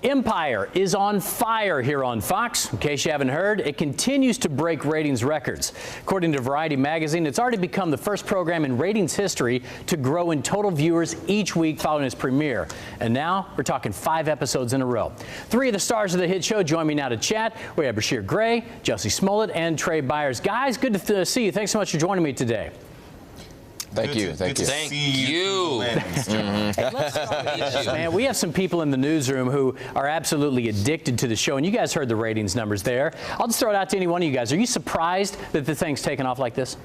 Empire is on fire here on Fox. In case you haven't heard, it continues to break ratings records. According to Variety magazine, it's already become the first program in ratings history to grow in total viewers each week following its premiere. And now we're talking 5 episodes in a row. 3 of the stars of the hit show join me now to chat. We have Bashir Gray, Jussie Smollett, and Trey Byers. Guys, good to see you. Thanks so much for joining me today. Thank you. Thank you. Hey, let's start with this, man. We have some people in the newsroom who are absolutely addicted to the show, and you guys heard the ratings numbers there. I'll just throw it out to any one of you guys. Are you surprised that the thing's taken off like this?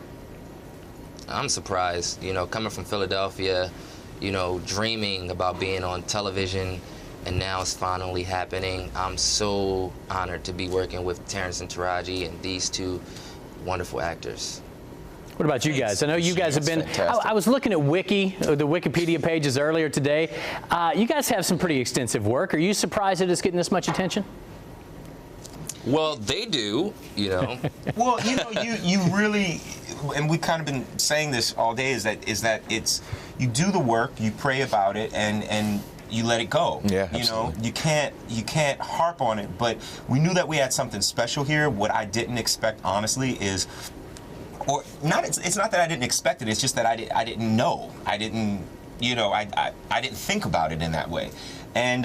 I'm surprised. You know, coming from Philadelphia, you know, dreaming about being on television, and now it's finally happening. I'm so honored to be working with Terrence and Taraji and these 2 wonderful actors. What about you guys? I know you guys have been, I was looking at the Wikipedia pages earlier today. You guys have some pretty extensive work. Are you surprised that it's getting this much attention? Well, they do, you know. Well, you know, you really, and we've kind of been saying this all day, is that it's, you do the work, you pray about it, and you let it go. Yeah, absolutely. You know, you can't harp on it, but we knew that we had something special here. What I didn't expect, honestly, is, or not, it's not that I didn't expect it, it's just that I didn't know. I didn't, you know, I didn't think about it in that way. And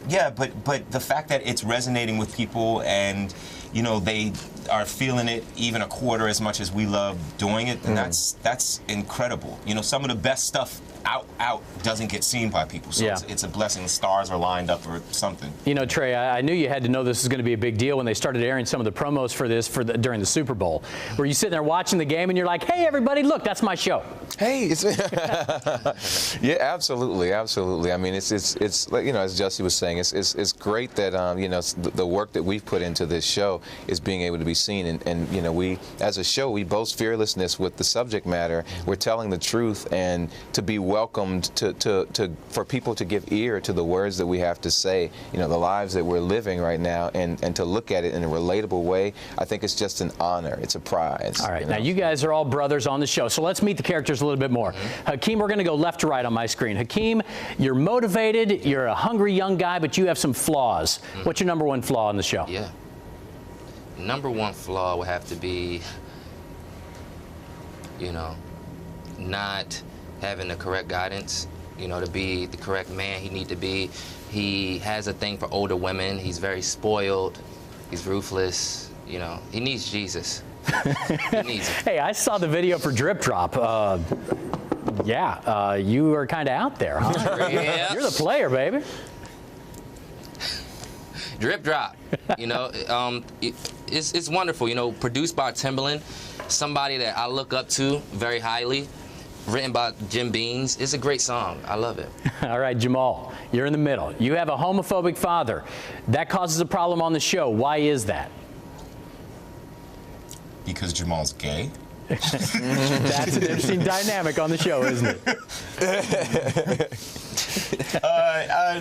yeah, but the fact that it's resonating with people, and you know, they are feeling it even a quarter as much as we love doing it, then that's incredible. You know, some of the best stuff out doesn't get seen by people, so yeah, it's a blessing. The stars are lined up or something. You know, Trey, I knew you had to know this was going to be a big deal when they started airing some of the promos for this during the Super Bowl. Were you sitting there watching the game and you're like, hey everybody, look, that's my show? Hey, yeah, absolutely. I mean, it's like, you know, as Jussie was saying, it's great that you know, the work that we've put into this show is being able to be seen, and you know, we as a show, we boast fearlessness with the subject matter. We're telling the truth, and to be welcomed for people to give ear to the words that we have to say, you know, the lives that we're living right now, and to look at it in a relatable way. I think it's just an honor. It's a prize. All right, you know? Now you guys are all brothers on the show, so let's meet the characters a little bit more. Hakim, we're going to go left to right on my screen. Hakim, you're motivated, you're a hungry young guy, but you have some flaws. What's your number 1 flaw on the show? Yeah. Number 1 flaw would have to be, you know, not having the correct guidance, you know, to be the correct man he need to be. He has a thing for older women. He's very spoiled. He's ruthless. You know, he needs Jesus. He needs it. Hey, I saw the video for Drip Drop. Yeah, you were kind of out there, huh? Yeah. You're the player, baby. Drip Drop, you know, it's wonderful, you know, produced by Timbaland, somebody that I look up to very highly, written by Jim Beans. It's a great song. I love it. All right, Jamal, you're in the middle. You have a homophobic father. That causes a problem on the show. Why is that? Because Jamal's gay. That's an interesting dynamic on the show, isn't it?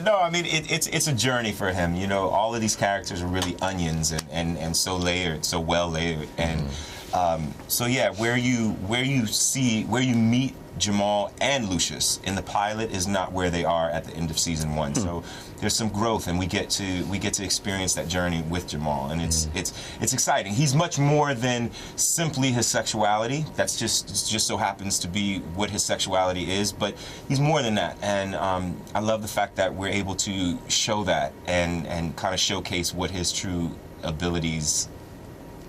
No, I mean, it's a journey for him. You know, all of these characters are really onions and so layered, so well layered. And so yeah, where you meet Jamal and Lucius in the pilot is not where they are at the end of season 1. So there's some growth, and we get to experience that journey with Jamal, and it's exciting. He's much more than simply his sexuality. That's just so happens to be what his sexuality is, but he's more than that. And I love the fact that we're able to show that and kind of showcase what his true abilities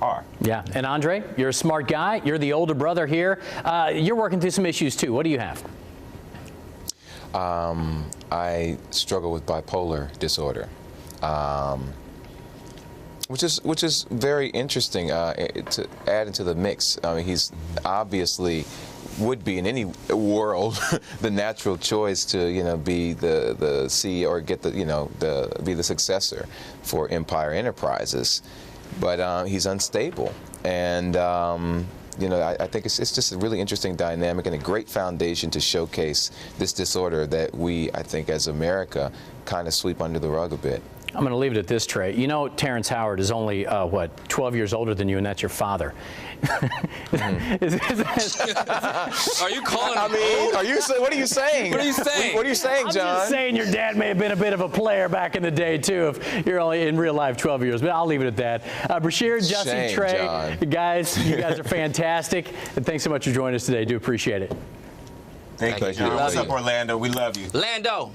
are. Yeah, and Andre, you're a smart guy. You're the older brother here. You're working through some issues too. What do you have? I struggle with bipolar disorder, which is very interesting to add into the mix. I mean, he's obviously would be in any world the natural choice to, you know, be the CEO or get the, you know, be the successor for Empire Enterprises. But he's unstable, and you know, I think it's just a really interesting dynamic and a great foundation to showcase this disorder that we, I think, as America, kind of sweep under the rug a bit. I'm going to leave it at this, Trey. You know, Terrence Howard is only, what, 12 years older than you, and that's your father. Are you calling? I mean, are you? What are you saying? What are you saying? What are you saying, John? I'm just saying your dad may have been a bit of a player back in the day too. If you're only in real life 12 years, but I'll leave it at that. Bashir, Jussie, Shame, Trey, John. guys, you guys are fantastic, and thanks so much for joining us today. Do appreciate it. Thank you, John. What's up, Orlando? We love you. Lando.